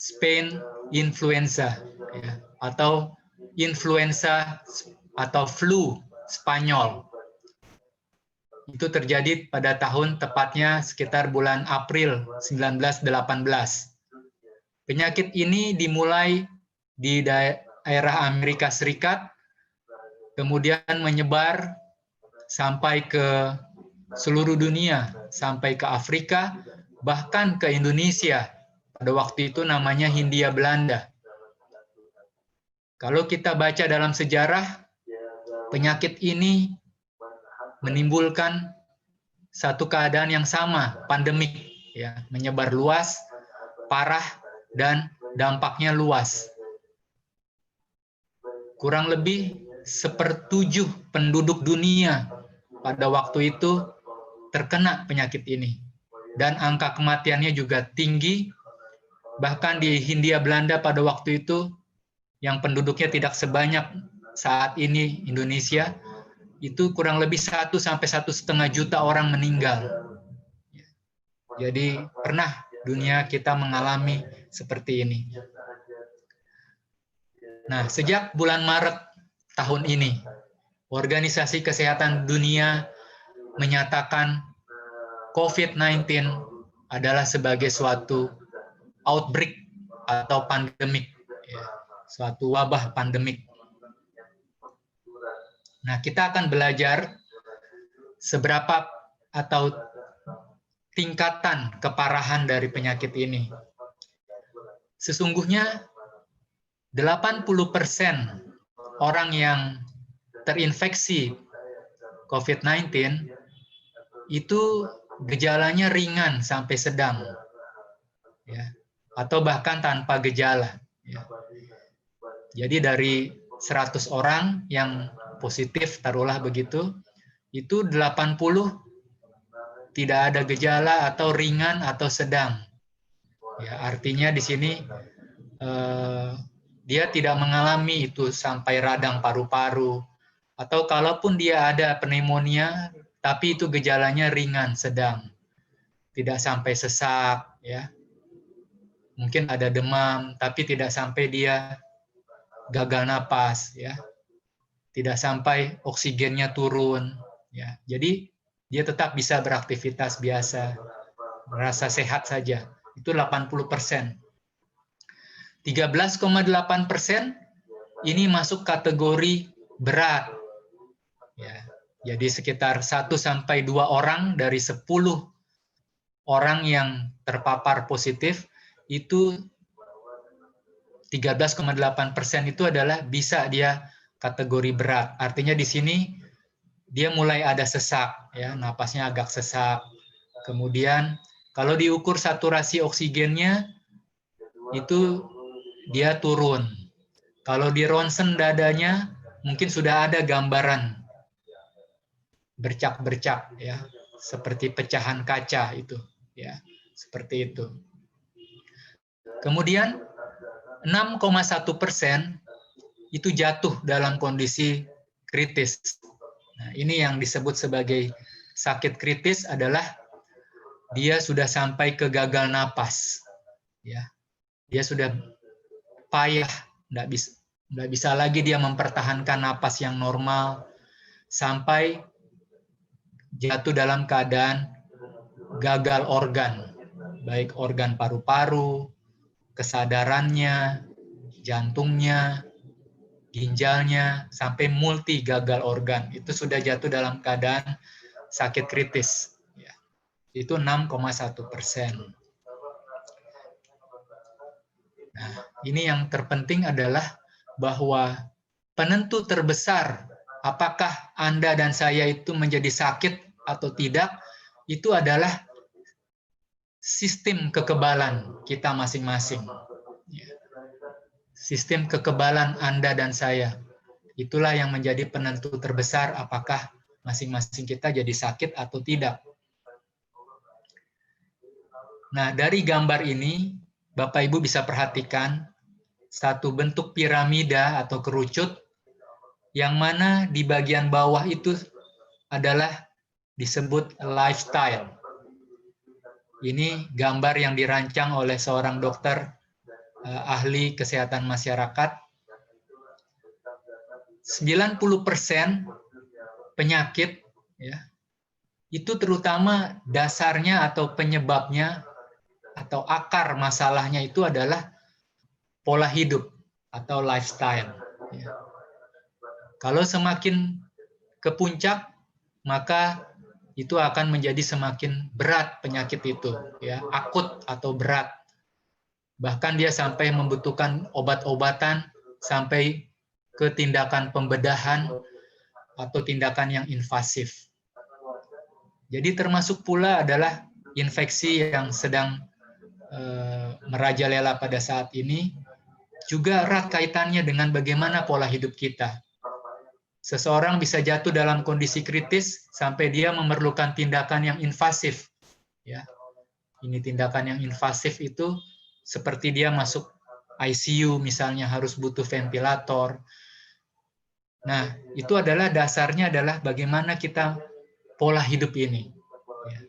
Spain influenza, ya, atau influenza atau flu Spanyol. Itu terjadi pada tahun tepatnya sekitar bulan April 1918. Penyakit ini dimulai di daerah Amerika Serikat, kemudian menyebar sampai ke seluruh dunia, sampai ke Afrika, bahkan ke Indonesia. Pada waktu itu namanya Hindia Belanda. Kalau kita baca dalam sejarah, penyakit ini menimbulkan satu keadaan yang sama, pandemik, ya, menyebar luas, parah, dan dampaknya luas. Kurang lebih 1/7 penduduk dunia pada waktu itu terkena penyakit ini. Dan angka kematiannya juga tinggi. Bahkan di Hindia Belanda pada waktu itu, yang penduduknya tidak sebanyak saat ini Indonesia, itu kurang lebih 1 sampai 1,5 juta orang meninggal. Jadi pernah dunia kita mengalami seperti ini. Nah, sejak bulan Maret tahun ini, Organisasi Kesehatan Dunia menyatakan COVID-19 adalah sebagai suatu outbreak atau pandemik, ya, suatu wabah pandemik. Nah, kita akan belajar seberapa atau tingkatan keparahan dari penyakit ini. Sesungguhnya 80% orang yang terinfeksi COVID-19 itu gejalanya ringan sampai sedang, ya, atau bahkan tanpa gejala. Ya. Jadi dari 100 orang yang positif, taruhlah begitu, itu 80 tidak ada gejala atau ringan atau sedang. Ya, artinya di sini dia tidak mengalami itu sampai radang paru-paru, atau kalaupun dia ada pneumonia, tapi itu gejalanya ringan, sedang, tidak sampai sesak, ya. Mungkin ada demam, tapi tidak sampai dia gagal napas, ya. Tidak sampai oksigennya turun, ya. Jadi dia tetap bisa beraktivitas biasa, merasa sehat saja. Itu 80%. 13,8% ini masuk kategori berat. Ya. Jadi sekitar 1 sampai 2 orang dari 10 orang yang terpapar positif, itu 13,8% itu adalah bisa dia kategori berat. Artinya di sini dia mulai ada sesak, ya, napasnya agak sesak. Kemudian kalau diukur saturasi oksigennya itu dia turun. Kalau di ronsen dadanya mungkin sudah ada gambaran bercak-bercak, ya, seperti pecahan kaca itu, ya, seperti itu. Kemudian 6,1% itu jatuh dalam kondisi kritis. Nah, ini yang disebut sebagai sakit kritis adalah dia sudah sampai ke gagal napas, ya. Dia sudah payah, nggak bisa lagi dia mempertahankan napas yang normal, sampai jatuh dalam keadaan gagal organ, baik organ paru-paru, kesadarannya, jantungnya, ginjalnya, sampai multi gagal organ. Itu sudah jatuh dalam keadaan sakit kritis. Ya. Itu 6,1%. Nah, ini yang terpenting adalah bahwa penentu terbesar apakah Anda dan saya itu menjadi sakit atau tidak, itu adalah sistem kekebalan kita masing-masing. Sistem kekebalan Anda dan saya. Itulah yang menjadi penentu terbesar apakah masing-masing kita jadi sakit atau tidak. Nah, dari gambar ini, Bapak Ibu bisa perhatikan satu bentuk piramida atau kerucut, yang mana di bagian bawah itu adalah disebut lifestyle. Ini gambar yang dirancang oleh seorang dokter ahli kesehatan masyarakat, 90% penyakit ya, itu terutama dasarnya atau penyebabnya atau akar masalahnya itu adalah pola hidup atau lifestyle. Ya. Kalau semakin ke puncak, maka itu akan menjadi semakin berat penyakit itu, ya, akut atau berat. Bahkan dia sampai membutuhkan obat-obatan, sampai ke tindakan pembedahan atau tindakan yang invasif. Jadi termasuk pula adalah infeksi yang sedang merajalela pada saat ini, juga erat kaitannya dengan bagaimana pola hidup kita. Seseorang bisa jatuh dalam kondisi kritis sampai dia memerlukan tindakan yang invasif. Ya, ini tindakan yang invasif itu seperti dia masuk ICU misalnya, harus butuh ventilator. Nah, itu adalah dasarnya adalah bagaimana kita pola hidup ini. Ya.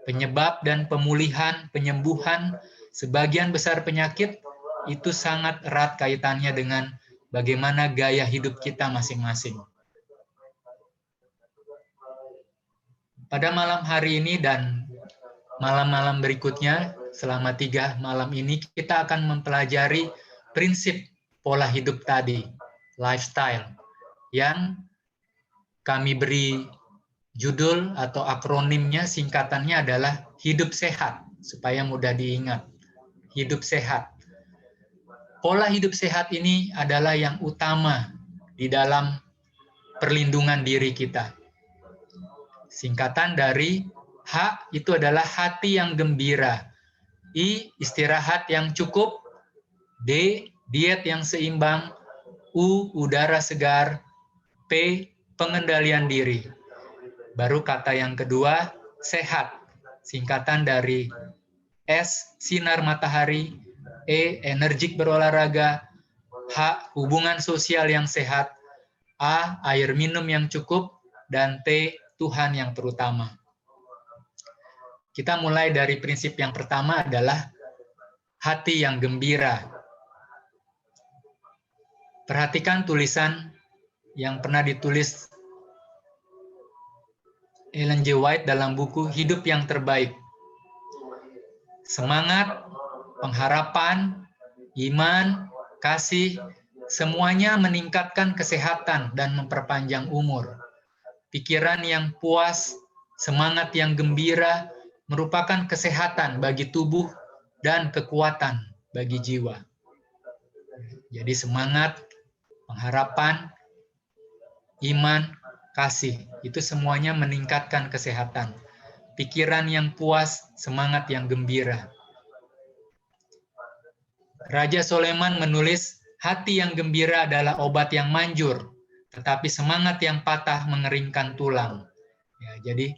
Penyebab dan pemulihan, penyembuhan sebagian besar penyakit itu sangat erat kaitannya dengan bagaimana gaya hidup kita masing-masing. Pada malam hari ini dan malam-malam berikutnya, selama 3 malam ini, kita akan mempelajari prinsip pola hidup tadi, lifestyle, yang kami beri judul atau akronimnya, singkatannya adalah hidup sehat, supaya mudah diingat. Hidup sehat. Pola hidup sehat ini adalah yang utama di dalam perlindungan diri kita. Singkatan dari H itu adalah hati yang gembira. I, istirahat yang cukup. D, diet yang seimbang. U, udara segar. P, pengendalian diri. Baru kata yang kedua, sehat. Singkatan dari S, sinar matahari. E, energik berolahraga. H, hubungan sosial yang sehat. A, air minum yang cukup. Dan T, Tuhan yang terutama. Kita mulai dari prinsip yang pertama adalah hati yang gembira. Perhatikan tulisan yang pernah ditulis Ellen G. White dalam buku Hidup yang Terbaik. Semangat, pengharapan, iman, kasih, semuanya meningkatkan kesehatan dan memperpanjang umur. Pikiran yang puas, semangat yang gembira, merupakan kesehatan bagi tubuh dan kekuatan bagi jiwa. Jadi semangat, pengharapan, iman, kasih, itu semuanya meningkatkan kesehatan. Pikiran yang puas, semangat yang gembira. Raja Soleman menulis, hati yang gembira adalah obat yang manjur, tetapi semangat yang patah mengeringkan tulang. Ya, jadi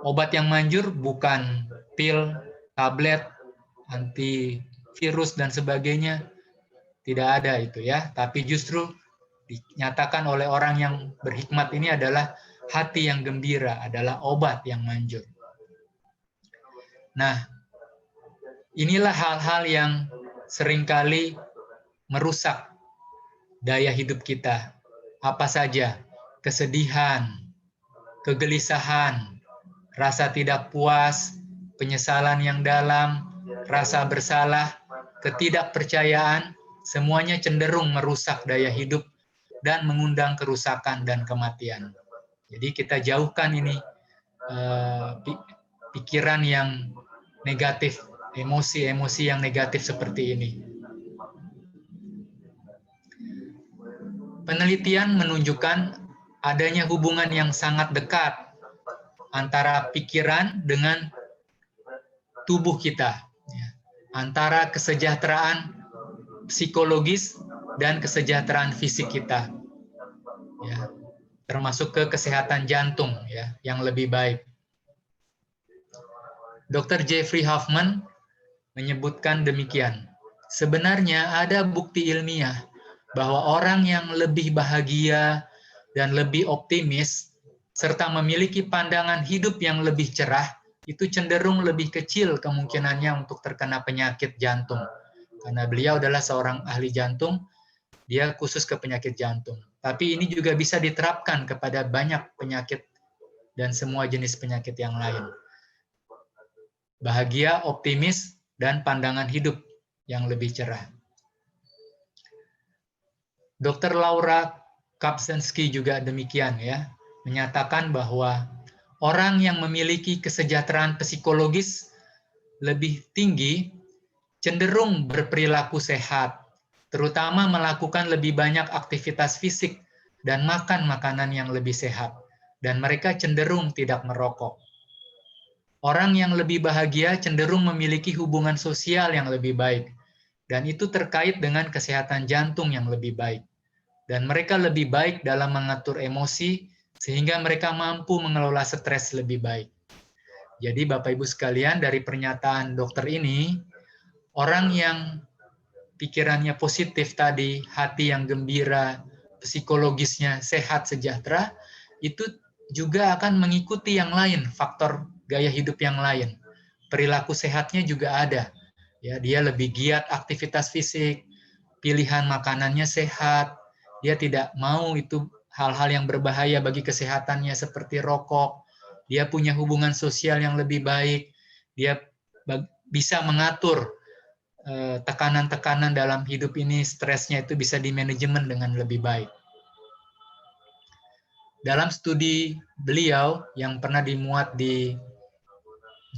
obat yang manjur bukan pil, tablet, antivirus dan sebagainya, tidak ada itu ya. Tapi justru dinyatakan oleh orang yang berhikmat ini adalah hati yang gembira adalah obat yang manjur. Nah, inilah hal-hal yang seringkali merusak daya hidup kita. Apa saja? Kesedihan, kegelisahan, rasa tidak puas, penyesalan yang dalam, rasa bersalah, ketidakpercayaan, semuanya cenderung merusak daya hidup dan mengundang kerusakan dan kematian. Jadi kita jauhkan ini pikiran yang negatif, emosi-emosi yang negatif seperti ini. Penelitian menunjukkan adanya hubungan yang sangat dekat antara pikiran dengan tubuh kita, antara kesejahteraan psikologis dan kesejahteraan fisik kita, ya, termasuk ke kesehatan jantung, ya, yang lebih baik. Dr. Jeffrey Hoffman menyebutkan demikian. Sebenarnya ada bukti ilmiah bahwa orang yang lebih bahagia dan lebih optimis serta memiliki pandangan hidup yang lebih cerah itu cenderung lebih kecil kemungkinannya untuk terkena penyakit jantung. Karena beliau adalah seorang ahli jantung, dia khusus ke penyakit jantung. Tapi ini juga bisa diterapkan kepada banyak penyakit dan semua jenis penyakit yang lain. Bahagia, optimis, dan pandangan hidup yang lebih cerah. Dr. Laura Kapsensky juga demikian ya, menyatakan bahwa orang yang memiliki kesejahteraan psikologis lebih tinggi cenderung berperilaku sehat, terutama melakukan lebih banyak aktivitas fisik dan makan makanan yang lebih sehat, dan mereka cenderung tidak merokok. Orang yang lebih bahagia cenderung memiliki hubungan sosial yang lebih baik, dan itu terkait dengan kesehatan jantung yang lebih baik. Dan mereka lebih baik dalam mengatur emosi, sehingga mereka mampu mengelola stres lebih baik. Jadi Bapak Ibu sekalian, dari pernyataan dokter ini, orang yang pikirannya positif tadi, hati yang gembira, psikologisnya sehat, sejahtera, itu juga akan mengikuti yang lain, faktor gaya hidup yang lain. Perilaku sehatnya juga ada. Ya, dia lebih giat aktivitas fisik, pilihan makanannya sehat, dia tidak mau itu hal-hal yang berbahaya bagi kesehatannya seperti rokok, dia punya hubungan sosial yang lebih baik, dia bisa mengatur tekanan-tekanan dalam hidup ini, stresnya itu bisa dimanajemen dengan lebih baik. Dalam studi beliau yang pernah dimuat di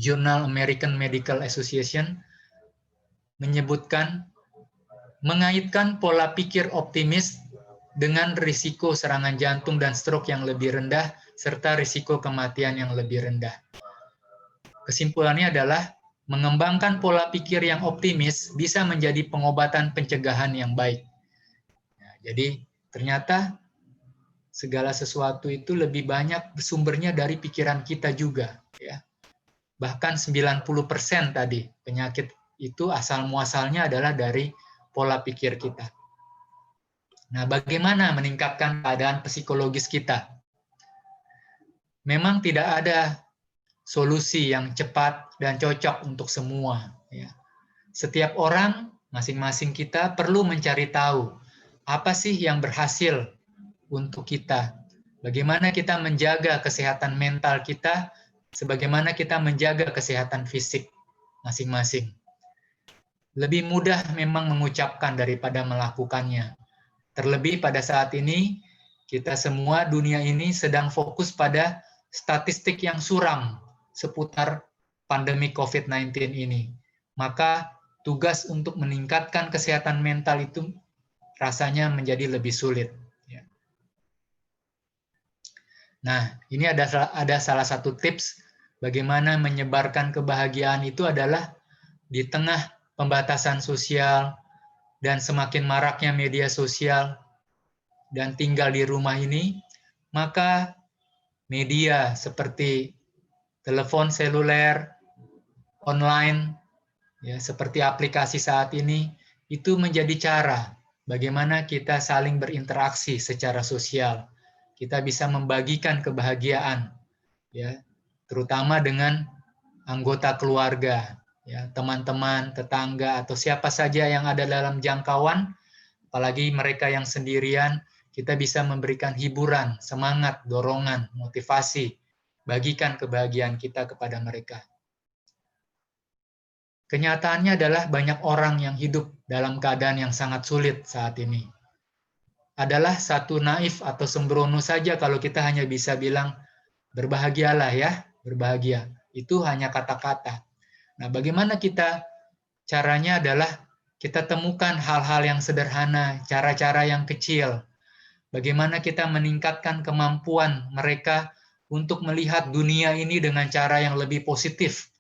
Journal American Medical Association, menyebutkan mengaitkan pola pikir optimis dengan risiko serangan jantung dan stroke yang lebih rendah, serta risiko kematian yang lebih rendah. Kesimpulannya adalah, mengembangkan pola pikir yang optimis bisa menjadi pengobatan pencegahan yang baik. Jadi, ternyata segala sesuatu itu lebih banyak sumbernya dari pikiran kita juga. Ya. Bahkan 90% tadi, penyakit itu asal-muasalnya adalah dari pola pikir kita. Nah, bagaimana meningkatkan keadaan psikologis kita? Memang tidak ada solusi yang cepat dan cocok untuk semua. Ya. Setiap orang, masing-masing kita perlu mencari tahu apa sih yang berhasil untuk kita. Bagaimana kita menjaga kesehatan mental kita, sebagaimana kita menjaga kesehatan fisik masing-masing. Lebih mudah memang mengucapkan daripada melakukannya. Terlebih pada saat ini, kita semua dunia ini sedang fokus pada statistik yang suram seputar pandemi COVID-19 ini. Maka tugas untuk meningkatkan kesehatan mental itu rasanya menjadi lebih sulit. Nah, ini ada salah satu tips bagaimana menyebarkan kebahagiaan itu adalah di tengah pembatasan sosial, dan semakin maraknya media sosial dan tinggal di rumah ini, maka media seperti telepon seluler, online, ya, seperti aplikasi saat ini, itu menjadi cara bagaimana kita saling berinteraksi secara sosial. Kita bisa membagikan kebahagiaan, ya, terutama dengan anggota keluarga, ya, teman-teman, tetangga, atau siapa saja yang ada dalam jangkauan, apalagi mereka yang sendirian, kita bisa memberikan hiburan, semangat, dorongan, motivasi, bagikan kebahagiaan kita kepada mereka. Kenyataannya adalah banyak orang yang hidup dalam keadaan yang sangat sulit saat ini. Adalah satu naif atau sembrono saja kalau kita hanya bisa bilang, berbahagialah ya, berbahagia. Itu hanya kata-kata. Nah, bagaimana caranya adalah kita temukan hal-hal yang sederhana, cara-cara yang kecil. Bagaimana kita meningkatkan kemampuan mereka untuk melihat dunia ini dengan cara yang lebih positif.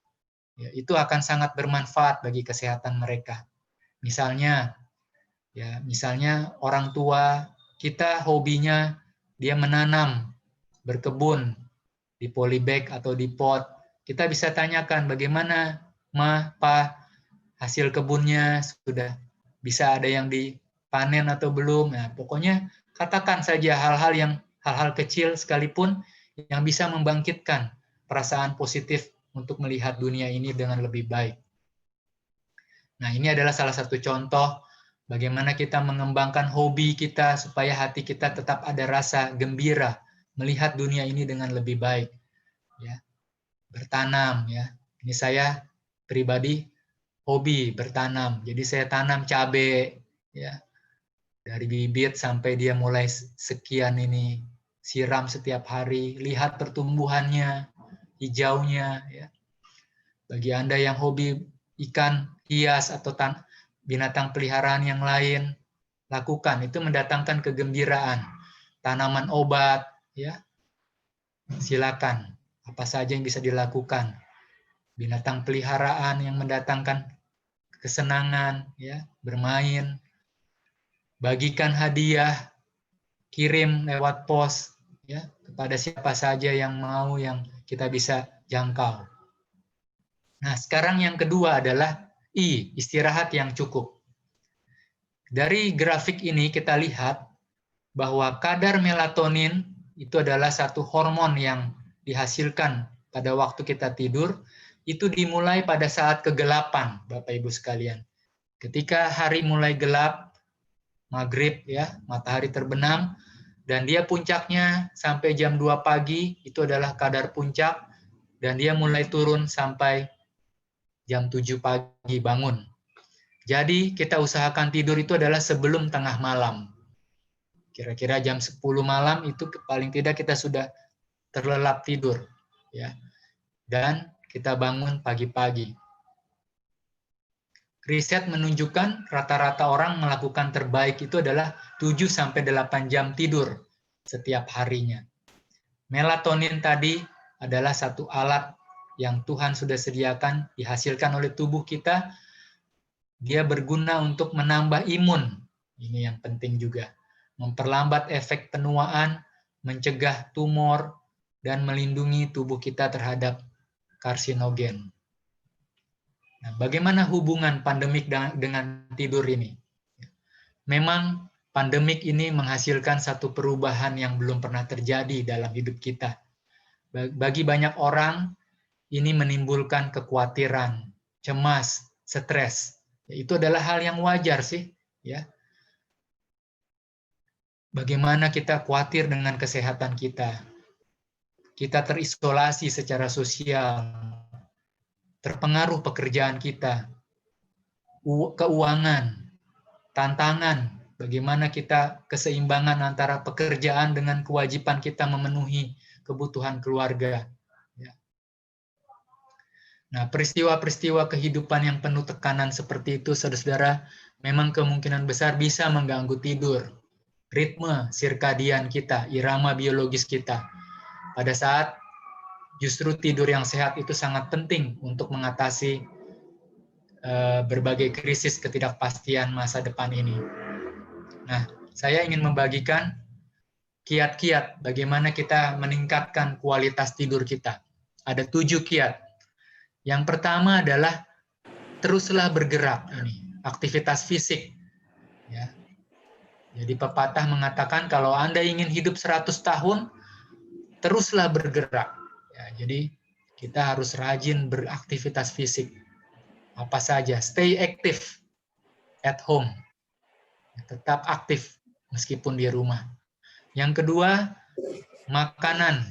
Ya, itu akan sangat bermanfaat bagi kesehatan mereka. Misalnya orang tua kita hobinya dia menanam, berkebun di polybag atau di pot. Kita bisa tanyakan bagaimana Pa, hasil kebunnya sudah bisa ada yang dipanen atau belum. Nah, pokoknya katakan saja hal-hal kecil sekalipun yang bisa membangkitkan perasaan positif untuk melihat dunia ini dengan lebih baik. Nah, ini adalah salah satu contoh bagaimana kita mengembangkan hobi kita supaya hati kita tetap ada rasa gembira melihat dunia ini dengan lebih baik. Ya, bertanam ya. Ini saya pribadi hobi bertanam. Jadi saya tanam cabai ya. Dari bibit sampai dia mulai sekian ini, siram setiap hari, lihat pertumbuhannya, hijaunya ya. Bagi Anda yang hobi ikan hias atau binatang peliharaan yang lain, lakukan. Itu mendatangkan kegembiraan. Tanaman obat, ya, silakan. Apa saja yang bisa dilakukan. Binatang peliharaan yang mendatangkan kesenangan, ya, bermain. Bagikan hadiah, kirim lewat pos, ya, kepada siapa saja yang mau, yang kita bisa jangkau. Nah, sekarang yang kedua adalah istirahat yang cukup. Dari grafik ini kita lihat bahwa kadar melatonin itu adalah satu hormon yang dihasilkan pada waktu kita tidur, itu dimulai pada saat kegelapan, Bapak Ibu sekalian. Ketika hari mulai gelap, maghrib ya, matahari terbenam, dan dia puncaknya sampai jam 2 pagi, itu adalah kadar puncak, dan dia mulai turun sampai jam 7 pagi bangun. Jadi kita usahakan tidur itu adalah sebelum tengah malam. Kira-kira jam 10 malam itu paling tidak kita sudah terlelap tidur. Ya. Dan kita bangun pagi-pagi. Riset menunjukkan rata-rata orang melakukan terbaik itu adalah 7-8 jam tidur setiap harinya. Melatonin tadi adalah satu alat yang Tuhan sudah sediakan, dihasilkan oleh tubuh kita. Dia berguna untuk menambah imun. Ini yang penting juga. Memperlambat efek penuaan, mencegah tumor, dan melindungi tubuh kita terhadap karsinogen. Nah, bagaimana hubungan pandemik dengan tidur ini? Memang pandemik ini menghasilkan satu perubahan yang belum pernah terjadi dalam hidup kita. Bagi banyak orang, ini menimbulkan kekhawatiran, cemas, stres. Itu adalah hal yang wajar sih, ya. Bagaimana kita khawatir dengan kesehatan kita? Kita terisolasi secara sosial, terpengaruh pekerjaan kita, keuangan, tantangan, bagaimana kita keseimbangan antara pekerjaan dengan kewajiban kita memenuhi kebutuhan keluarga. Nah, peristiwa-peristiwa kehidupan yang penuh tekanan seperti itu, saudara-saudara, memang kemungkinan besar bisa mengganggu tidur, ritme sirkadian kita, irama biologis kita. Pada saat justru tidur yang sehat itu sangat penting untuk mengatasi berbagai krisis ketidakpastian masa depan ini. Nah, saya ingin membagikan kiat-kiat bagaimana kita meningkatkan kualitas tidur kita. Ada 7 kiat. Yang pertama adalah teruslah bergerak, ini aktivitas fisik. Ya. Jadi pepatah mengatakan kalau Anda ingin hidup 100 tahun, teruslah bergerak. Ya, jadi kita harus rajin beraktivitas fisik. Apa saja, stay active at home. Tetap aktif meskipun di rumah. Yang kedua, makanan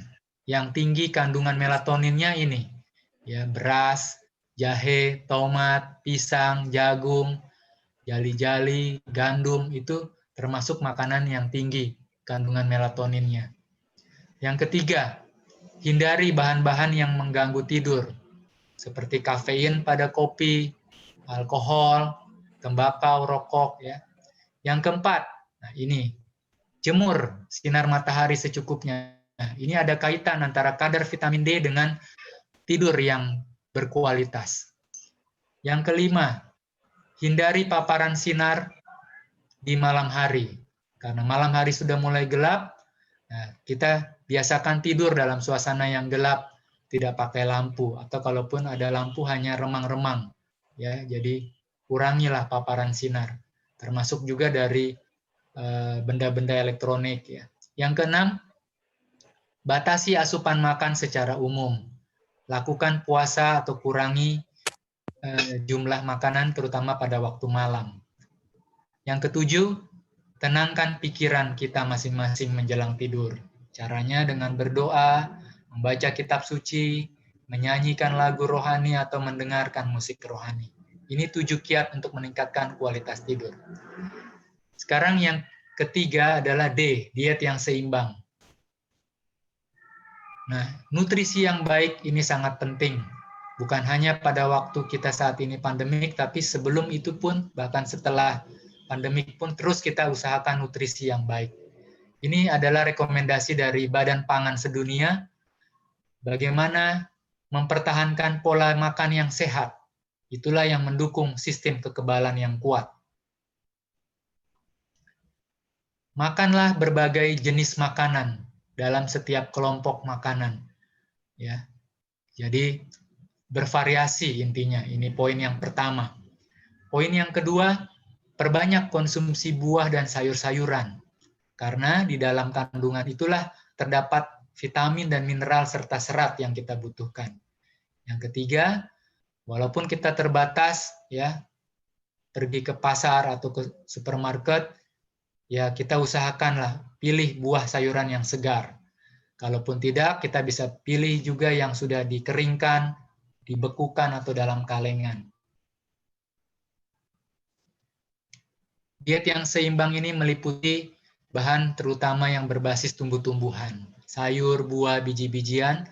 yang tinggi kandungan melatoninnya ini. Ya, beras, jahe, tomat, pisang, jagung, jali-jali, gandum, itu termasuk makanan yang tinggi kandungan melatoninnya. Yang ketiga, hindari bahan-bahan yang mengganggu tidur, seperti kafein pada kopi, alkohol, tembakau, rokok. Ya. Yang keempat, nah ini, jemur sinar matahari secukupnya. Nah, ini ada kaitan antara kadar vitamin D dengan tidur yang berkualitas. Yang kelima, hindari paparan sinar di malam hari. Karena malam hari sudah mulai gelap, nah, kita biasakan tidur dalam suasana yang gelap, tidak pakai lampu, atau kalaupun ada lampu hanya remang-remang. Ya, jadi kurangilah paparan sinar, termasuk juga dari benda-benda elektronik. Ya. Yang keenam, batasi asupan makan secara umum. Lakukan puasa atau kurangi jumlah makanan terutama pada waktu malam. Yang ketujuh, tenangkan pikiran kita masing-masing menjelang tidur. Caranya dengan berdoa, membaca kitab suci, menyanyikan lagu rohani atau mendengarkan musik rohani. Ini 7 kiat untuk meningkatkan kualitas tidur. Sekarang yang ketiga adalah D, diet yang seimbang. Nah, nutrisi yang baik ini sangat penting. Bukan hanya pada waktu kita saat ini pandemik, tapi sebelum itu pun, bahkan setelah pandemik pun terus kita usahakan nutrisi yang baik. Ini adalah rekomendasi dari Badan Pangan Sedunia, bagaimana mempertahankan pola makan yang sehat. Itulah yang mendukung sistem kekebalan yang kuat. Makanlah berbagai jenis makanan dalam setiap kelompok makanan. Ya. Jadi bervariasi intinya. Ini poin yang pertama. Poin yang kedua, perbanyak konsumsi buah dan sayur-sayuran. Karena di dalam kandungan itulah terdapat vitamin dan mineral serta serat yang kita butuhkan. Yang ketiga, walaupun kita terbatas ya pergi ke pasar atau ke supermarket, ya kita usahakanlah pilih buah sayuran yang segar. Kalaupun tidak, kita bisa pilih juga yang sudah dikeringkan, dibekukan atau dalam kalengan. Diet yang seimbang ini meliputi bahan terutama yang berbasis tumbuh-tumbuhan, sayur, buah, biji-bijian,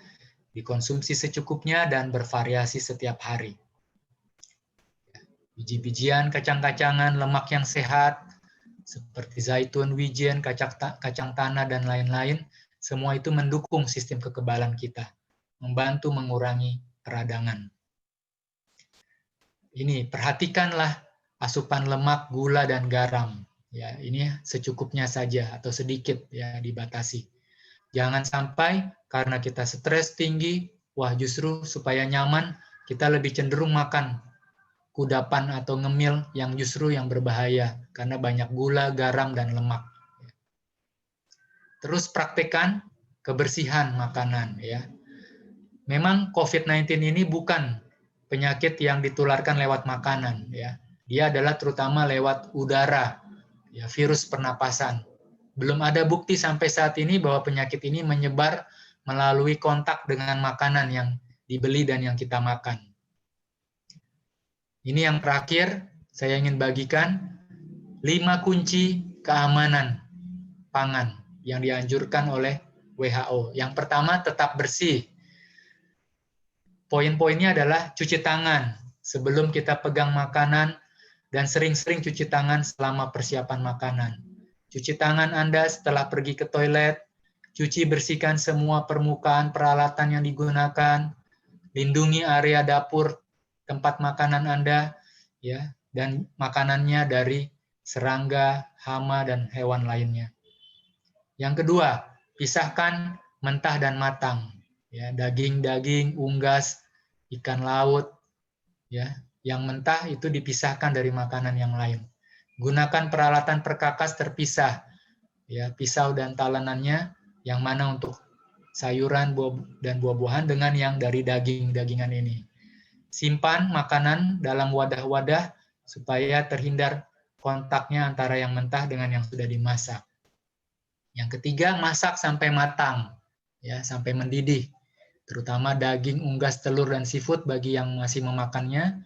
dikonsumsi secukupnya dan bervariasi setiap hari. Biji-bijian, kacang-kacangan, lemak yang sehat, seperti zaitun, wijen, kacang tanah, dan lain-lain, semua itu mendukung sistem kekebalan kita, membantu mengurangi peradangan. Ini, perhatikanlah asupan lemak, gula, dan garam. Ya, ini secukupnya saja atau sedikit ya dibatasi. Jangan sampai karena kita stres tinggi, wah justru supaya nyaman, kita lebih cenderung makan kudapan atau ngemil yang justru yang berbahaya karena banyak gula, garam, dan lemak. Terus praktekkan kebersihan makanan ya. Memang COVID-19 ini bukan penyakit yang ditularkan lewat makanan ya. Dia adalah terutama lewat udara, ya, virus pernapasan. Belum ada bukti sampai saat ini bahwa penyakit ini menyebar melalui kontak dengan makanan yang dibeli dan yang kita makan. Ini yang terakhir, saya ingin bagikan 5 kunci keamanan pangan yang dianjurkan oleh WHO. Yang pertama, tetap bersih. Poin-poinnya adalah cuci tangan sebelum kita pegang makanan dan sering-sering cuci tangan selama persiapan makanan. Cuci tangan Anda setelah pergi ke toilet, cuci bersihkan semua permukaan peralatan yang digunakan, lindungi area dapur tempat makanan Anda, ya, dan makanannya dari serangga, hama, dan hewan lainnya. Yang kedua, pisahkan mentah dan matang. Ya, daging-daging, unggas, ikan laut, ya, yang mentah itu dipisahkan dari makanan yang lain. Gunakan peralatan perkakas terpisah, ya, pisau dan talenannya, yang mana untuk sayuran dan buah-buahan dengan yang dari daging-dagingan ini. Simpan makanan dalam wadah-wadah supaya terhindar kontaknya antara yang mentah dengan yang sudah dimasak. Yang ketiga, masak sampai matang, ya, sampai mendidih. Terutama daging, unggas, telur, dan seafood bagi yang masih memakannya.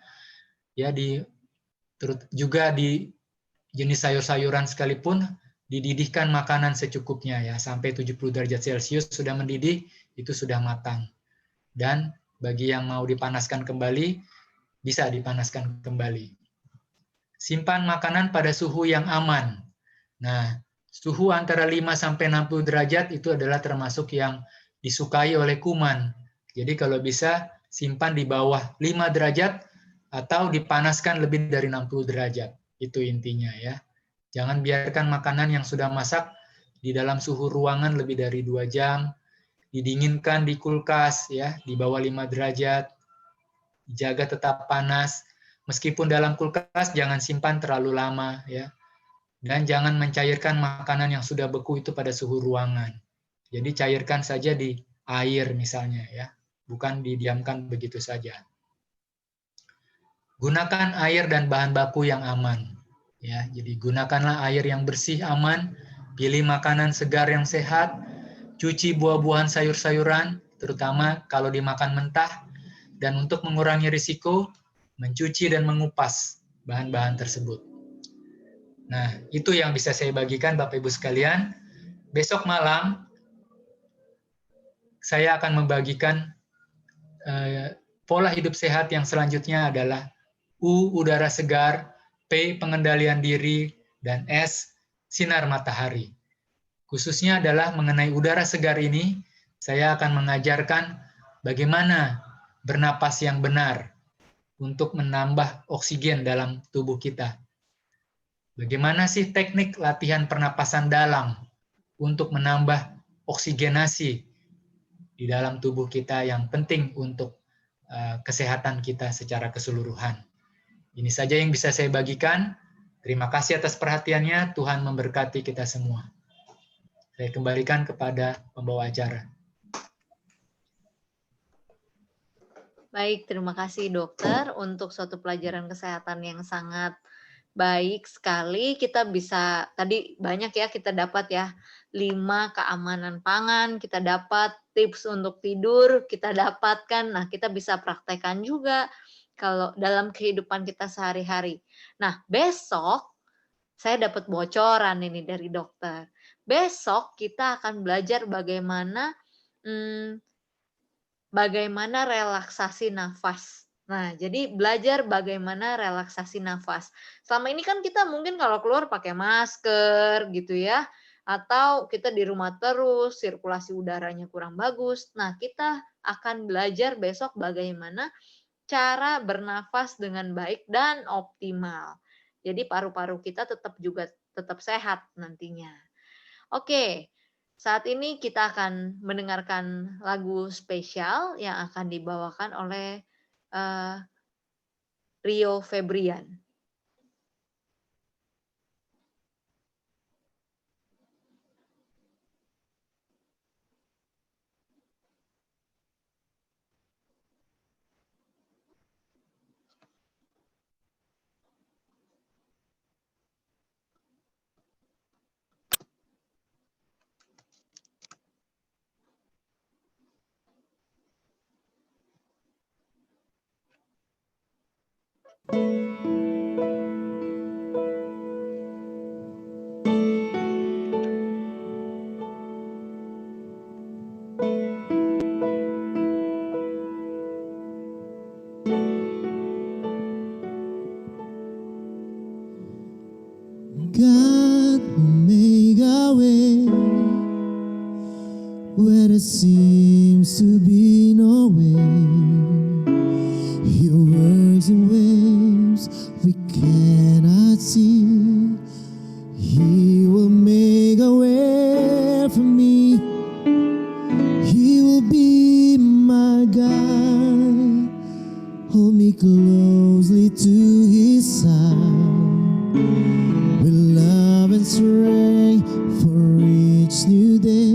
Ya, juga di jenis sayur-sayuran sekalipun dididihkan makanan secukupnya ya, sampai 70 derajat Celcius sudah mendidih, itu sudah matang. Dan bagi yang mau dipanaskan kembali, bisa dipanaskan kembali. Simpan makanan pada suhu yang aman. Nah, suhu antara 5-60 derajat itu adalah termasuk yang disukai oleh kuman. Jadi kalau bisa simpan di bawah 5 derajat atau dipanaskan lebih dari 60 derajat. Itu intinya ya. Jangan biarkan makanan yang sudah masak di dalam suhu ruangan lebih dari 2 jam. Didinginkan di kulkas ya, di bawah 5 derajat. Jaga tetap panas. Meskipun dalam kulkas jangan simpan terlalu lama ya. Dan jangan mencairkan makanan yang sudah beku itu pada suhu ruangan. Jadi cairkan saja di air misalnya ya, bukan didiamkan begitu saja. Gunakan air dan bahan baku yang aman. Ya, jadi gunakanlah air yang bersih, aman, pilih makanan segar yang sehat, cuci buah-buahan sayur-sayuran, terutama kalau dimakan mentah, dan untuk mengurangi risiko, mencuci dan mengupas bahan-bahan tersebut. Nah, itu yang bisa saya bagikan Bapak Ibu sekalian. Besok malam, saya akan membagikan pola hidup sehat yang selanjutnya adalah U, udara segar, P, pengendalian diri, dan S, sinar matahari. Khususnya adalah mengenai udara segar ini, saya akan mengajarkan bagaimana bernapas yang benar untuk menambah oksigen dalam tubuh kita. Bagaimana sih teknik latihan pernapasan dalam untuk menambah oksigenasi di dalam tubuh kita yang penting untuk kesehatan kita secara keseluruhan. Ini saja yang bisa saya bagikan. Terima kasih atas perhatiannya. Tuhan memberkati kita semua. Saya kembalikan kepada pembawa acara. Baik, terima kasih dokter untuk suatu pelajaran kesehatan yang sangat baik sekali. Kita bisa, tadi banyak ya kita dapat ya, 5 keamanan pangan, kita dapat tips untuk tidur, kita dapatkan, nah kita bisa praktekkan juga kalau dalam kehidupan kita sehari-hari. Nah, besok saya dapat bocoran ini dari dokter. Besok kita akan belajar bagaimana relaksasi nafas. Nah, jadi belajar bagaimana relaksasi nafas. Selama ini kan kita mungkin kalau keluar pakai masker gitu ya, atau kita di rumah terus, sirkulasi udaranya kurang bagus. Nah, kita akan belajar besok bagaimana cara bernafas dengan baik dan optimal. Jadi paru-paru kita tetap sehat nantinya. Oke, saat ini kita akan mendengarkan lagu spesial yang akan dibawakan oleh Rio Febrian. God will make a way where there seems to be no way. He works in ways we cannot see. He will make a way for me. He will be my guide. Hold me closely to his side. With love and strength for each new day,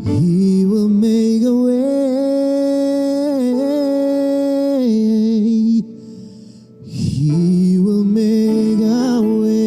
he will make a way. He will make a way.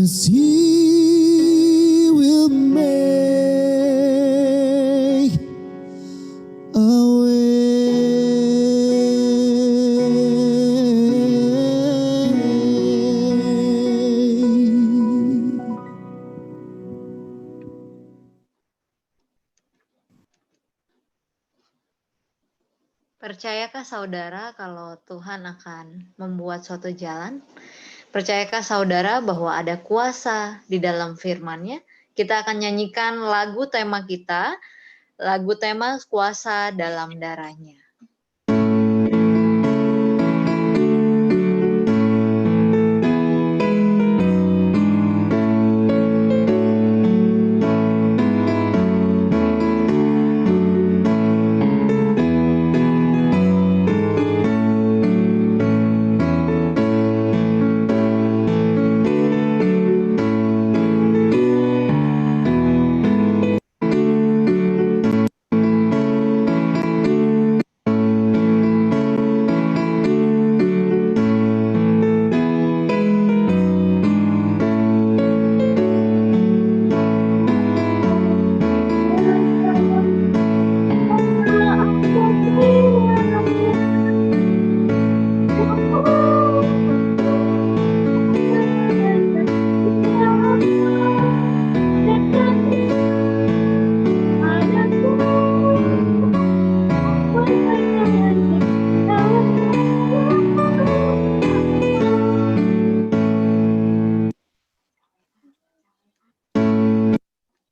'cause He will make a way. Percayakah saudara kalau Tuhan akan membuat suatu jalan? Percayakah saudara bahwa ada kuasa di dalam firman-Nya? Kita akan nyanyikan lagu tema kita, lagu tema kuasa dalam darah-Nya.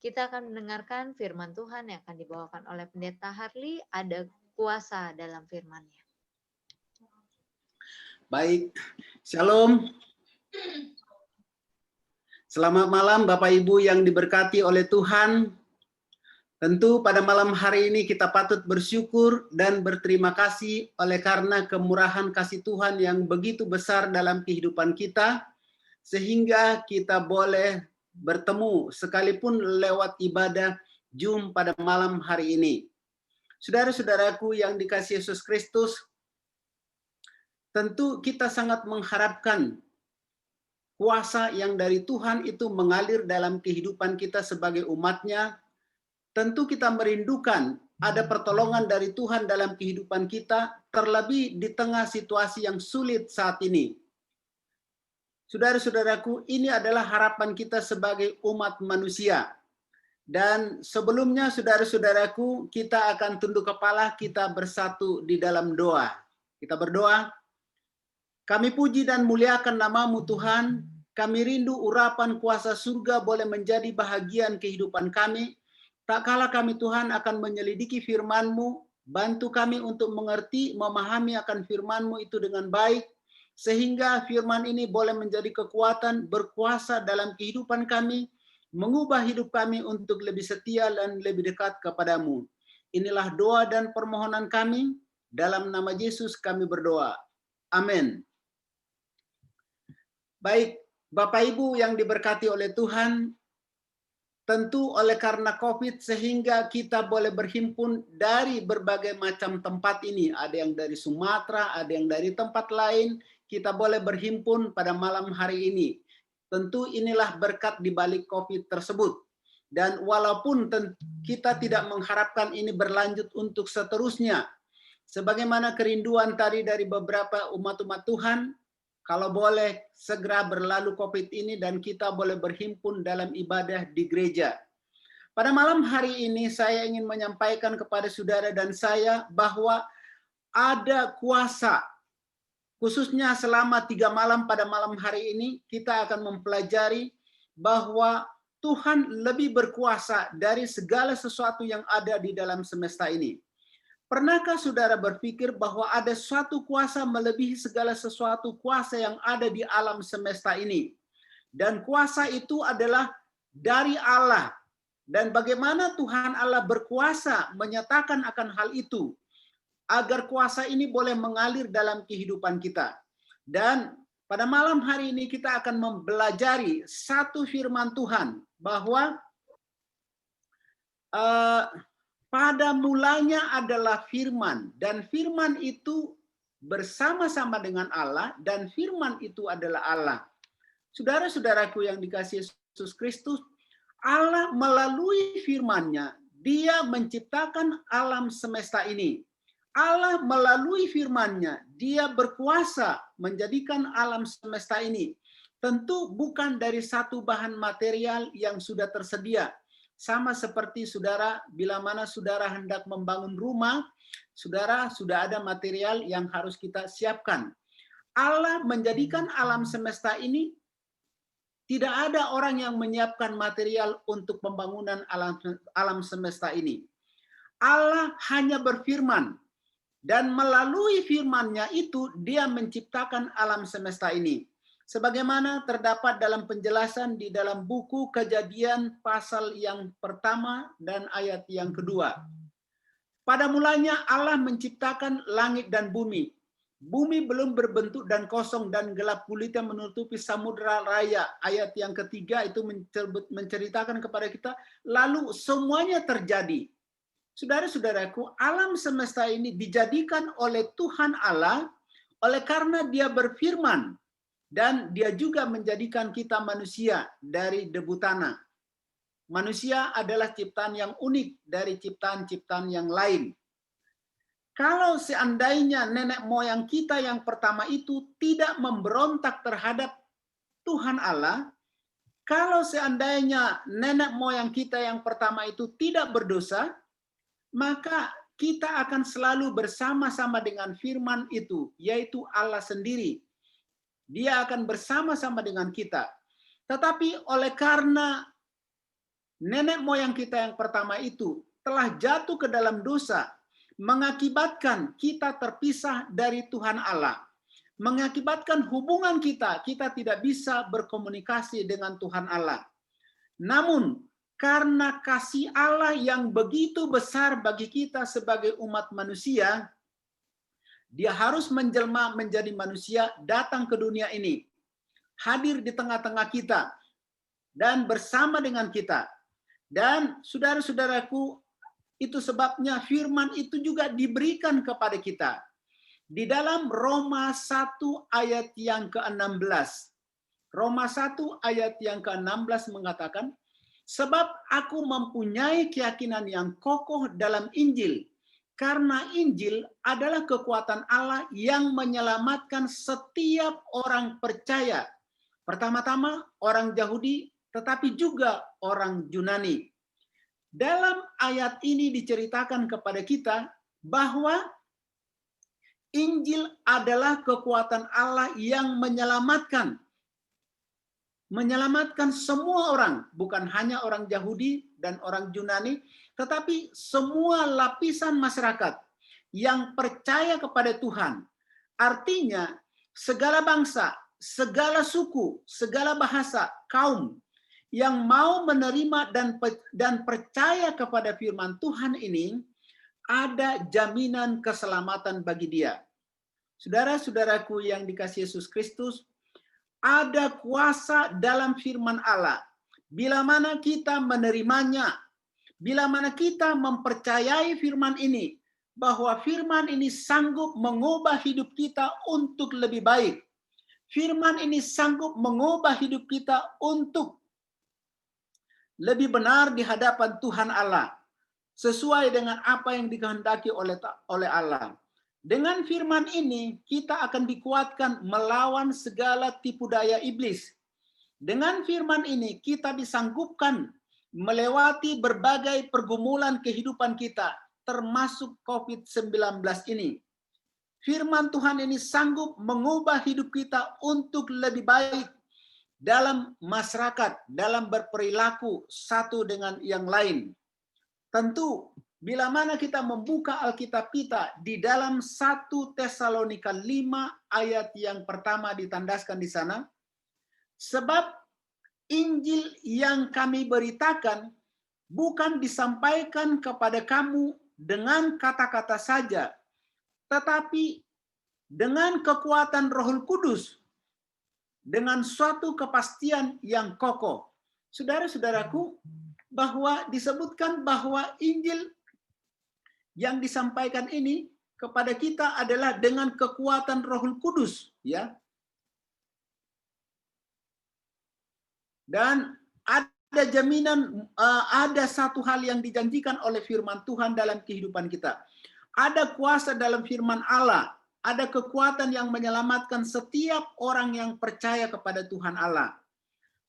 Kita akan mendengarkan firman Tuhan yang akan dibawakan oleh Pendeta Harley. Ada kuasa dalam firman-Nya. Baik, Shalom. Selamat malam Bapak Ibu yang diberkati oleh Tuhan. Tentu pada malam hari ini kita patut bersyukur dan berterima kasih oleh karena kemurahan kasih Tuhan yang begitu besar dalam kehidupan kita, sehingga kita boleh bertemu sekalipun lewat ibadah Zoom pada malam hari ini. Saudara-saudaraku yang dikasihi Yesus Kristus, tentu kita sangat mengharapkan kuasa yang dari Tuhan itu mengalir dalam kehidupan kita sebagai umat-Nya. Tentu kita merindukan ada pertolongan dari Tuhan dalam kehidupan kita, terlebih di tengah situasi yang sulit saat ini. Saudara-saudaraku, ini adalah harapan kita sebagai umat manusia. Dan sebelumnya, saudara-saudaraku, kita akan tunduk kepala, kita bersatu di dalam doa. Kita berdoa. Kami puji dan muliakan nama-Mu Tuhan. Kami rindu urapan kuasa surga boleh menjadi bahagian kehidupan kami. Tak kala kami Tuhan akan menyelidiki firman-Mu, bantu kami untuk mengerti, memahami akan firman-Mu itu dengan baik, sehingga firman ini boleh menjadi kekuatan berkuasa dalam kehidupan kami, mengubah hidup kami untuk lebih setia dan lebih dekat kepadamu. Inilah doa dan permohonan kami, dalam nama Yesus kami berdoa. Amin. Baik, Bapak Ibu yang diberkati oleh Tuhan, tentu oleh karena COVID sehingga kita boleh berhimpun dari berbagai macam tempat ini. Ada yang dari Sumatera, ada yang dari tempat lain. Kita boleh berhimpun pada malam hari ini. Tentu inilah berkat di balik COVID tersebut. Dan walaupun kita tidak mengharapkan ini berlanjut untuk seterusnya, sebagaimana kerinduan tadi dari beberapa umat-umat Tuhan, kalau boleh segera berlalu COVID ini dan kita boleh berhimpun dalam ibadah di gereja. Pada malam hari ini saya ingin menyampaikan kepada saudara dan saya bahwa ada kuasa. Khususnya selama 3 malam pada malam hari ini, kita akan mempelajari bahwa Tuhan lebih berkuasa dari segala sesuatu yang ada di dalam semesta ini. Pernahkah saudara berpikir bahwa ada suatu kuasa melebihi segala sesuatu kuasa yang ada di alam semesta ini? Dan kuasa itu adalah dari Allah. Dan bagaimana Tuhan Allah berkuasa menyatakan akan hal itu, agar kuasa ini boleh mengalir dalam kehidupan kita. Dan pada malam hari ini kita akan mempelajari satu firman Tuhan, bahwa pada mulanya adalah firman, dan firman itu bersama-sama dengan Allah, dan firman itu adalah Allah. Saudara-saudaraku yang dikasihi Yesus Kristus, Allah melalui firman-Nya, Dia menciptakan alam semesta ini. Allah melalui firman-Nya, Dia berkuasa menjadikan alam semesta ini. Tentu bukan dari satu bahan material yang sudah tersedia. Sama seperti saudara, bila mana saudara hendak membangun rumah, saudara sudah ada material yang harus kita siapkan. Allah menjadikan alam semesta ini, tidak ada orang yang menyiapkan material untuk pembangunan alam semesta ini. Allah hanya berfirman, dan melalui firman-Nya itu Dia menciptakan alam semesta ini. Sebagaimana terdapat dalam penjelasan di dalam buku Kejadian pasal yang pertama dan ayat yang kedua. Pada mulanya Allah menciptakan langit dan bumi. Bumi belum berbentuk dan kosong dan gelap gulita menutupi samudra raya. Ayat yang ketiga itu menceritakan kepada kita, lalu semuanya terjadi. Saudara-saudaraku, alam semesta ini dijadikan oleh Tuhan Allah oleh karena Dia berfirman, dan Dia juga menjadikan kita manusia dari debu tanah. Manusia adalah ciptaan yang unik dari ciptaan-ciptaan yang lain. Kalau seandainya nenek moyang kita yang pertama itu tidak memberontak terhadap Tuhan Allah, kalau seandainya nenek moyang kita yang pertama itu tidak berdosa, maka kita akan selalu bersama-sama dengan firman itu, yaitu Allah sendiri. Dia akan bersama-sama dengan kita. Tetapi oleh karena nenek moyang kita yang pertama itu telah jatuh ke dalam dosa, mengakibatkan kita terpisah dari Tuhan Allah, mengakibatkan hubungan kita tidak bisa berkomunikasi dengan Tuhan Allah. Namun, karena kasih Allah yang begitu besar bagi kita sebagai umat manusia, Dia harus menjelma menjadi manusia, datang ke dunia ini, hadir di tengah-tengah kita, dan bersama dengan kita. Dan saudara-saudaraku, itu sebabnya firman itu juga diberikan kepada kita. Di dalam Roma 1 ayat yang ke-16. Roma 1 ayat yang ke-16 mengatakan, sebab aku mempunyai keyakinan yang kokoh dalam Injil, karena Injil adalah kekuatan Allah yang menyelamatkan setiap orang percaya. Pertama-tama orang Yahudi, tetapi juga orang Yunani. Dalam ayat ini diceritakan kepada kita bahwa Injil adalah kekuatan Allah yang menyelamatkan semua orang, bukan hanya orang Yahudi dan orang Yunani, tetapi semua lapisan masyarakat yang percaya kepada Tuhan. Artinya, segala bangsa, segala suku, segala bahasa, kaum yang mau menerima dan percaya kepada firman Tuhan ini, ada jaminan keselamatan bagi dia. Saudara-saudaraku yang dikasihi Yesus Kristus, ada kuasa dalam firman Allah. Bila mana kita menerimanya, bila mana kita mempercayai firman ini, bahwa firman ini sanggup mengubah hidup kita untuk lebih baik. Firman ini sanggup mengubah hidup kita untuk lebih benar di hadapan Tuhan Allah, sesuai dengan apa yang dikehendaki oleh Allah. Dengan firman ini, kita akan dikuatkan melawan segala tipu daya iblis. Dengan firman ini, kita disanggupkan melewati berbagai pergumulan kehidupan kita, termasuk COVID-19 ini. Firman Tuhan ini sanggup mengubah hidup kita untuk lebih baik dalam masyarakat, dalam berperilaku satu dengan yang lain. Tentu, bila mana kita membuka Alkitab kita di dalam 1 Tesalonika 5 ayat yang pertama ditandaskan di sana, sebab Injil yang kami beritakan bukan disampaikan kepada kamu dengan kata-kata saja, tetapi dengan kekuatan Roh Kudus, dengan suatu kepastian yang kokoh. Saudara-saudaraku, bahwa disebutkan bahwa Injil yang disampaikan ini kepada kita adalah dengan kekuatan Roh Kudus, ya. Dan ada jaminan, ada satu hal yang dijanjikan oleh firman Tuhan dalam kehidupan kita. Ada kuasa dalam firman Allah, ada kekuatan yang menyelamatkan setiap orang yang percaya kepada Tuhan Allah.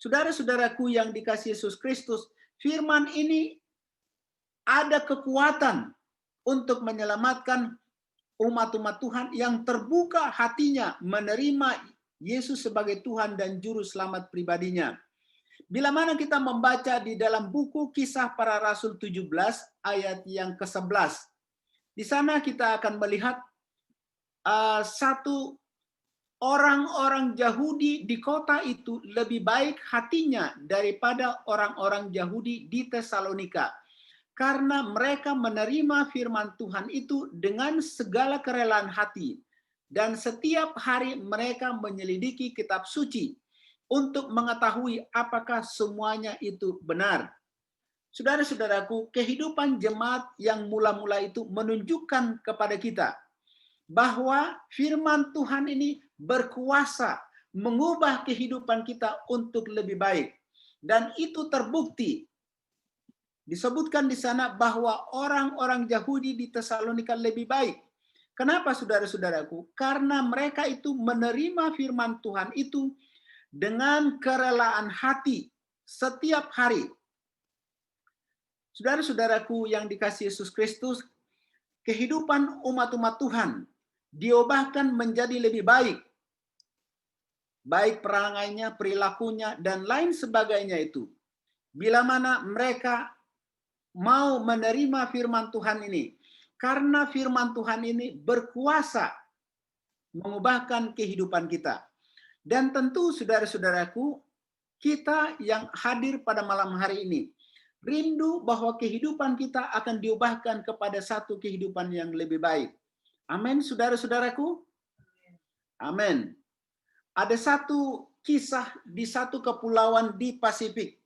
Saudara-saudaraku yang dikasihi Yesus Kristus, firman ini ada kekuatan untuk menyelamatkan umat-umat Tuhan yang terbuka hatinya menerima Yesus sebagai Tuhan dan Juru Selamat pribadinya. Bila mana kita membaca di dalam buku Kisah Para Rasul 17 ayat yang ke-11. Di sana kita akan melihat satu orang-orang Yahudi di kota itu lebih baik hatinya daripada orang-orang Yahudi di Tesalonika. Karena mereka menerima firman Tuhan itu dengan segala kerelaan hati. Dan setiap hari mereka menyelidiki kitab suci untuk mengetahui apakah semuanya itu benar. Saudara-saudaraku, kehidupan jemaat yang mula-mula itu menunjukkan kepada kita bahwa firman Tuhan ini berkuasa mengubah kehidupan kita untuk lebih baik. Dan itu terbukti. Disebutkan di sana bahwa orang-orang Yahudi di Tesalonika lebih baik. Kenapa saudara-saudaraku? Karena mereka itu menerima firman Tuhan itu dengan kerelaan hati setiap hari. Saudara-saudaraku yang dikasihi Yesus Kristus, kehidupan umat-umat Tuhan diubahkan menjadi lebih baik. Baik perangainya, perilakunya, dan lain sebagainya itu. Bila mana mereka mau menerima firman Tuhan ini. Karena firman Tuhan ini berkuasa mengubahkan kehidupan kita. Dan tentu saudara-saudaraku, kita yang hadir pada malam hari ini, rindu bahwa kehidupan kita akan diubahkan kepada satu kehidupan yang lebih baik. Amin, saudara-saudaraku? Amin. Ada satu kisah di satu kepulauan di Pasifik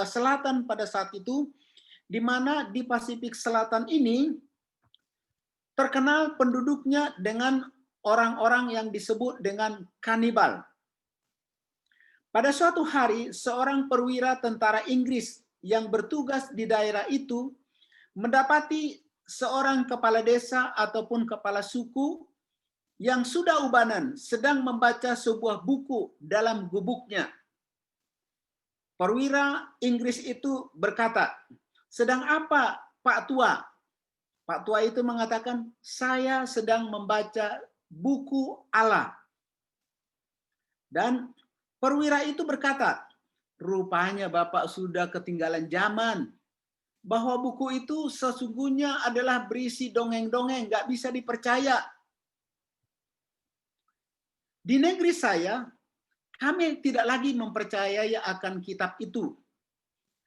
Selatan pada saat itu, di mana di Pasifik Selatan ini terkenal penduduknya dengan orang-orang yang disebut dengan kanibal. Pada suatu hari, seorang perwira tentara Inggris yang bertugas di daerah itu mendapati seorang kepala desa ataupun kepala suku yang sudah ubanan sedang membaca sebuah buku dalam gubuknya. Perwira Inggris itu berkata, "Sedang apa, Pak Tua?" Pak Tua itu mengatakan, "Saya sedang membaca buku Allah." Dan perwira itu berkata, "Rupanya Bapak sudah ketinggalan zaman. Bahwa buku itu sesungguhnya adalah berisi dongeng-dongeng, nggak bisa dipercaya. Di negeri saya, kami tidak lagi mempercayai akan kitab itu.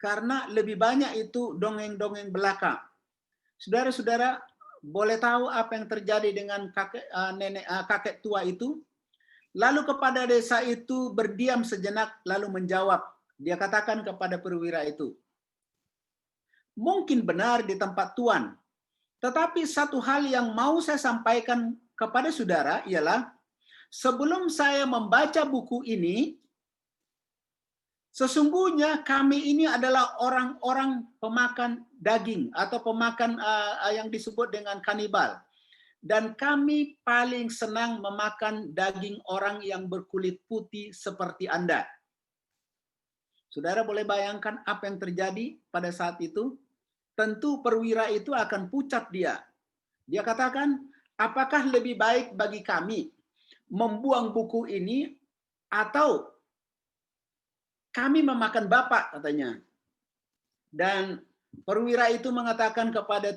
Karena lebih banyak itu dongeng-dongeng belaka." Saudara-saudara, boleh tahu apa yang terjadi dengan kakek tua itu? Lalu kepala desa itu berdiam sejenak lalu menjawab. Dia katakan kepada perwira itu, "Mungkin benar di tempat Tuan, tetapi satu hal yang mau saya sampaikan kepada saudara ialah sebelum saya membaca buku ini, sesungguhnya kami ini adalah orang-orang pemakan daging atau pemakan yang disebut dengan kanibal. Dan kami paling senang memakan daging orang yang berkulit putih seperti Anda." Saudara boleh bayangkan apa yang terjadi pada saat itu? Tentu perwira itu akan pucat dia. Dia katakan, "Apakah lebih baik bagi kami membuang buku ini atau kami memakan Bapak?" katanya. Dan perwira itu mengatakan kepada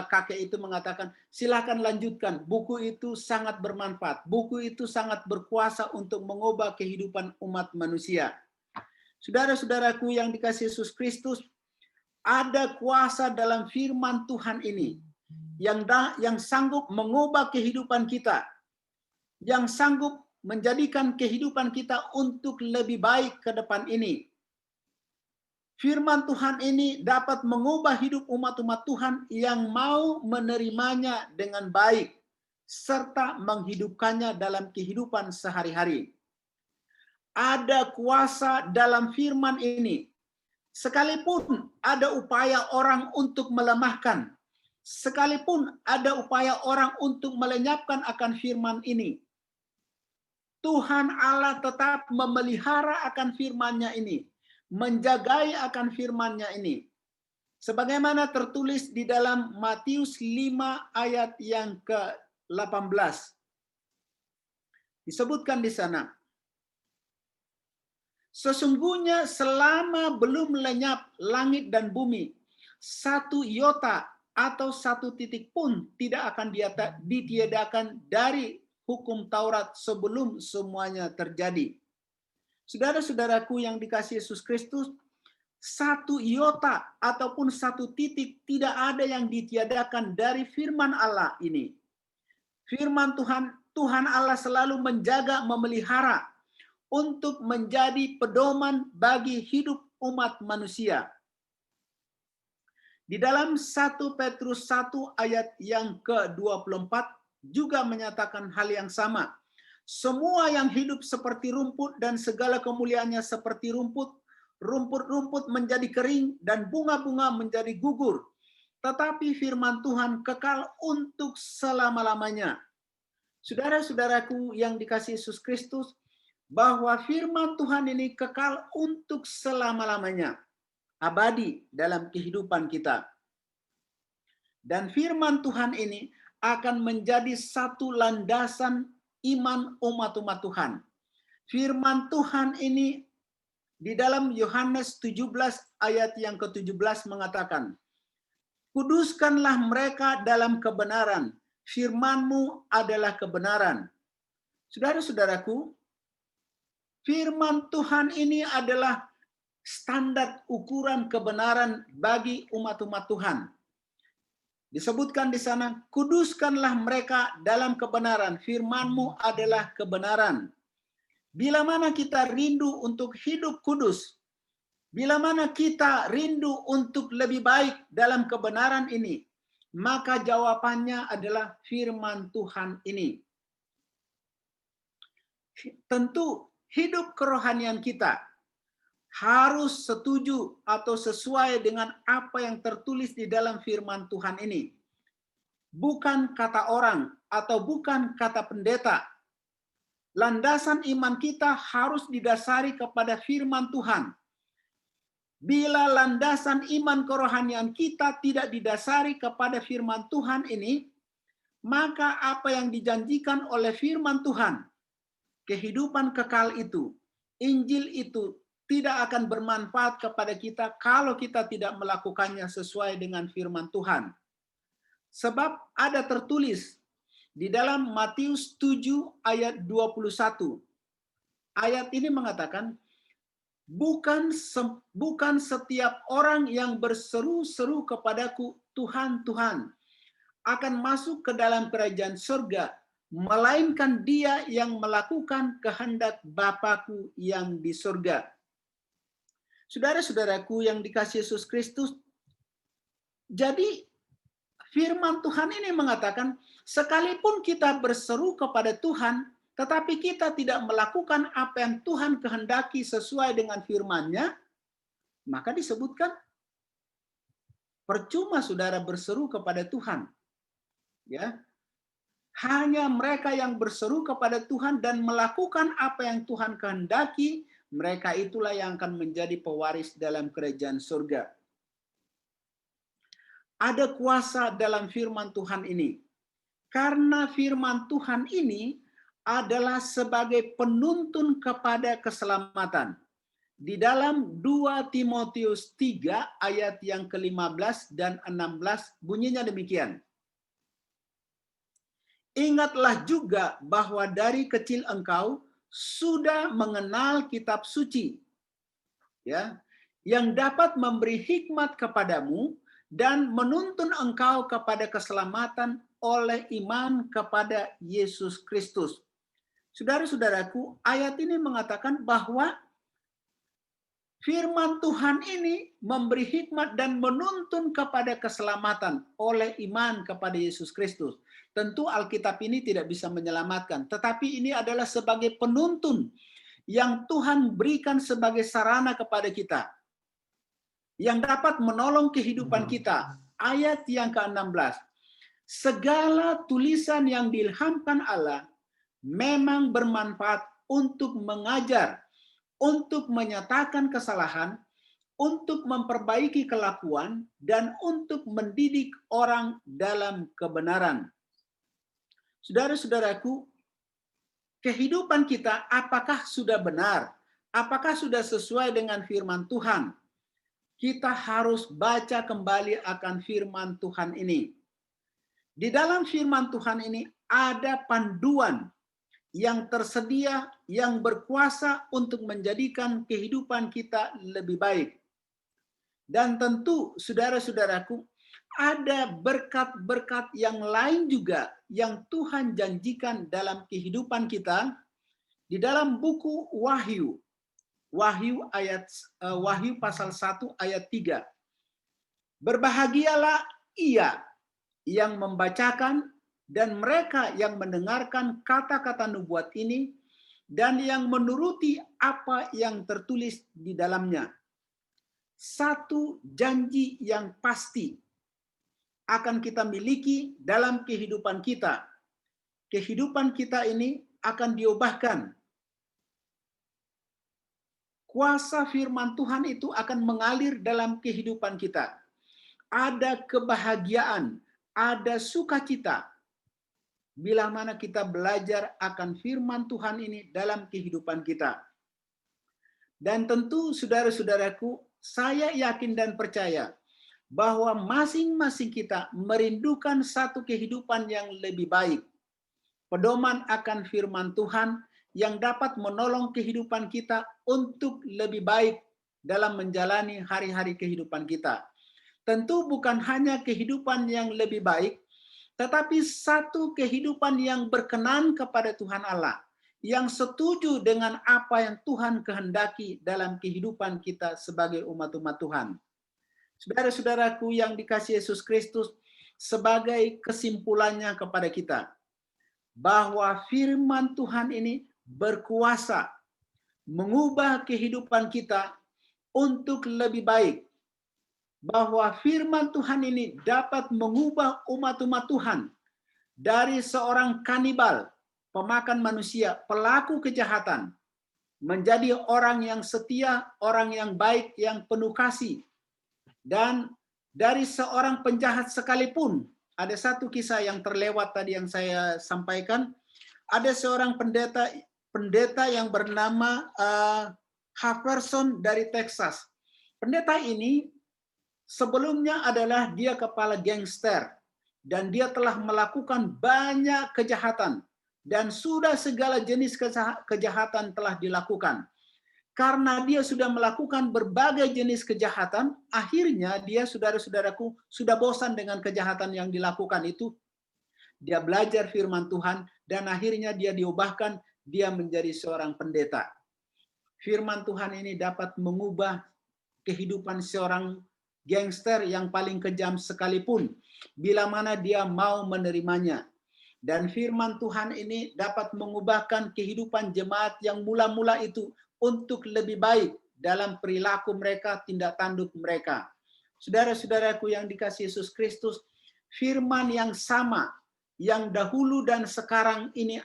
kakek itu mengatakan, "Silakan lanjutkan. Buku itu sangat bermanfaat. Buku itu sangat berkuasa untuk mengubah kehidupan umat manusia." Saudara-saudaraku yang dikasihi Yesus Kristus, ada kuasa dalam firman Tuhan ini yang sanggup mengubah kehidupan kita, yang sanggup menjadikan kehidupan kita untuk lebih baik ke depan ini. Firman Tuhan ini dapat mengubah hidup umat-umat Tuhan yang mau menerimanya dengan baik, serta menghidupkannya dalam kehidupan sehari-hari. ada kuasa dalam firman ini. Sekalipun ada upaya orang untuk melemahkan, sekalipun ada upaya orang untuk melenyapkan akan firman ini, Tuhan Allah tetap memelihara akan firman-Nya ini, menjagai akan firman-Nya ini. Sebagaimana tertulis di dalam Matius 5 ayat yang ke-18. Disebutkan di sana, sesungguhnya selama belum lenyap langit dan bumi, satu iota atau satu titik pun tidak akan ditiadakan dari hukum Taurat sebelum semuanya terjadi. Saudara-saudaraku yang dikasihi Yesus Kristus, satu iota ataupun satu titik tidak ada yang ditiadakan dari firman Allah ini. Firman Tuhan Allah selalu menjaga, memelihara untuk menjadi pedoman bagi hidup umat manusia. Di dalam 1 Petrus 1 ayat yang ke-24 juga menyatakan hal yang sama. Semua yang hidup seperti rumput dan segala kemuliaannya seperti rumput, rumput-rumput menjadi kering dan bunga-bunga menjadi gugur. Tetapi firman Tuhan kekal untuk selama-lamanya. Saudara-saudaraku yang dikasihi Yesus Kristus, bahwa firman Tuhan ini kekal untuk selama-lamanya, abadi dalam kehidupan kita. Dan firman Tuhan ini akan menjadi satu landasan iman umat-umat Tuhan. Firman Tuhan ini di dalam Yohanes 17 ayat yang ke-17 mengatakan, kuduskanlah mereka dalam kebenaran, firman-Mu adalah kebenaran. Saudara-saudaraku, firman Tuhan ini adalah standar ukuran kebenaran bagi umat-umat Tuhan. Disebutkan di sana, kuduskanlah mereka dalam kebenaran, firman-Mu adalah kebenaran. Bila mana kita rindu untuk hidup kudus, bila mana kita rindu untuk lebih baik dalam kebenaran ini, maka jawabannya adalah firman Tuhan ini. Tentu hidup kerohanian kita harus setuju atau sesuai dengan apa yang tertulis di dalam firman Tuhan ini. Bukan kata orang atau bukan kata pendeta. Landasan iman kita harus didasari kepada firman Tuhan. Bila landasan iman kerohanian kita tidak didasari kepada firman Tuhan ini, maka apa yang dijanjikan oleh firman Tuhan, kehidupan kekal itu, Injil itu, tidak akan bermanfaat kepada kita kalau kita tidak melakukannya sesuai dengan firman Tuhan. Sebab ada tertulis di dalam Matius 7 ayat 21. Ayat ini mengatakan, bukan setiap orang yang berseru-seru kepadaku, Tuhan, Tuhan, akan masuk ke dalam kerajaan surga, melainkan dia yang melakukan kehendak Bapa-Ku yang di surga. Saudara-saudaraku yang dikasihi Yesus Kristus, jadi firman Tuhan ini mengatakan, sekalipun kita berseru kepada Tuhan, tetapi kita tidak melakukan apa yang Tuhan kehendaki sesuai dengan firman-Nya, maka disebutkan, percuma saudara berseru kepada Tuhan. Ya, hanya mereka yang berseru kepada Tuhan dan melakukan apa yang Tuhan kehendaki, mereka itulah yang akan menjadi pewaris dalam kerajaan surga. Ada kuasa dalam firman Tuhan ini. Karena firman Tuhan ini adalah sebagai penuntun kepada keselamatan. Di dalam 2 Timotius 3 ayat yang ke-15 dan 16 bunyinya demikian. Ingatlah juga bahwa dari kecil engkau sudah mengenal kitab suci, ya, yang dapat memberi hikmat kepadamu dan menuntun engkau kepada keselamatan oleh iman kepada Yesus Kristus. Saudara-saudaraku, ayat ini mengatakan bahwa firman Tuhan ini memberi hikmat dan menuntun kepada keselamatan oleh iman kepada Yesus Kristus. Tentu Alkitab ini tidak bisa menyelamatkan, tetapi ini adalah sebagai penuntun yang Tuhan berikan sebagai sarana kepada kita, yang dapat menolong kehidupan kita. Ayat yang ke-16. Segala tulisan yang diilhamkan Allah memang bermanfaat untuk mengajar, untuk menyatakan kesalahan, untuk memperbaiki kelakuan, dan untuk mendidik orang dalam kebenaran. Saudara-saudaraku, kehidupan kita apakah sudah benar? Apakah sudah sesuai dengan firman Tuhan? Kita harus baca kembali akan firman Tuhan ini. Di dalam firman Tuhan ini ada panduan yang tersedia, yang berkuasa untuk menjadikan kehidupan kita lebih baik. Dan tentu, saudara-saudaraku, ada berkat-berkat yang lain juga yang Tuhan janjikan dalam kehidupan kita di dalam buku Wahyu. Wahyu pasal 1 ayat 3. Berbahagialah ia yang membacakan dan mereka yang mendengarkan kata-kata nubuat ini dan yang menuruti apa yang tertulis di dalamnya. Satu janji yang pasti akan kita miliki dalam kehidupan kita. Kehidupan kita ini akan diubahkan. Kuasa firman Tuhan itu akan mengalir dalam kehidupan kita. Ada kebahagiaan, ada sukacita bila mana kita belajar akan firman Tuhan ini dalam kehidupan kita. Dan tentu saudara-saudaraku, saya yakin dan percaya bahwa masing-masing kita merindukan satu kehidupan yang lebih baik. Pedoman akan firman Tuhan yang dapat menolong kehidupan kita untuk lebih baik dalam menjalani hari-hari kehidupan kita. Tentu bukan hanya kehidupan yang lebih baik, tetapi satu kehidupan yang berkenan kepada Tuhan Allah, yang setuju dengan apa yang Tuhan kehendaki dalam kehidupan kita sebagai umat-umat Tuhan. Saudara-saudaraku yang dikasihi Yesus Kristus, sebagai kesimpulannya kepada kita, bahwa firman Tuhan ini berkuasa mengubah kehidupan kita untuk lebih baik. Bahwa firman Tuhan ini dapat mengubah umat-umat Tuhan dari seorang kanibal, pemakan manusia, pelaku kejahatan, menjadi orang yang setia, orang yang baik, yang penuh kasih. Dan dari seorang penjahat sekalipun, ada satu kisah yang terlewat tadi yang saya sampaikan, ada seorang pendeta yang bernama Jefferson dari Texas. Pendeta ini sebelumnya adalah dia kepala gangster, dan dia telah melakukan banyak kejahatan, dan sudah segala jenis kejahatan telah dilakukan. Karena dia sudah melakukan berbagai jenis kejahatan, akhirnya dia, saudara-saudaraku, sudah bosan dengan kejahatan yang dilakukan itu. Dia belajar firman Tuhan, dan akhirnya dia diubahkan, dia menjadi seorang pendeta. Firman Tuhan ini dapat mengubah kehidupan seorang gangster yang paling kejam sekalipun, bila mana dia mau menerimanya. Dan firman Tuhan ini dapat mengubahkan kehidupan jemaat yang mula-mula itu untuk lebih baik dalam perilaku mereka, tindak tanduk mereka. Saudara-saudaraku yang dikasihi Yesus Kristus, firman yang sama yang dahulu dan sekarang ini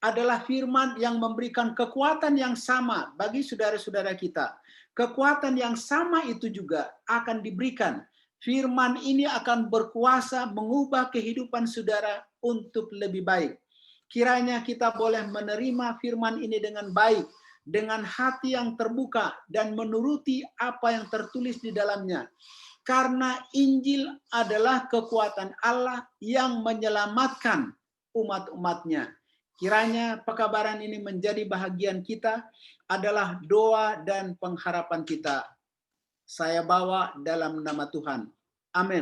adalah firman yang memberikan kekuatan yang sama bagi saudara-saudara kita. Kekuatan yang sama itu juga akan diberikan. Firman ini akan berkuasa mengubah kehidupan saudara untuk lebih baik. Kiranya kita boleh menerima firman ini dengan baik, dengan hati yang terbuka, dan menuruti apa yang tertulis di dalamnya. Karena Injil adalah kekuatan Allah yang menyelamatkan umat-umatnya. Kiranya pekabaran ini menjadi bahagian kita, adalah doa dan pengharapan kita. Saya bawa dalam nama Tuhan. Amin.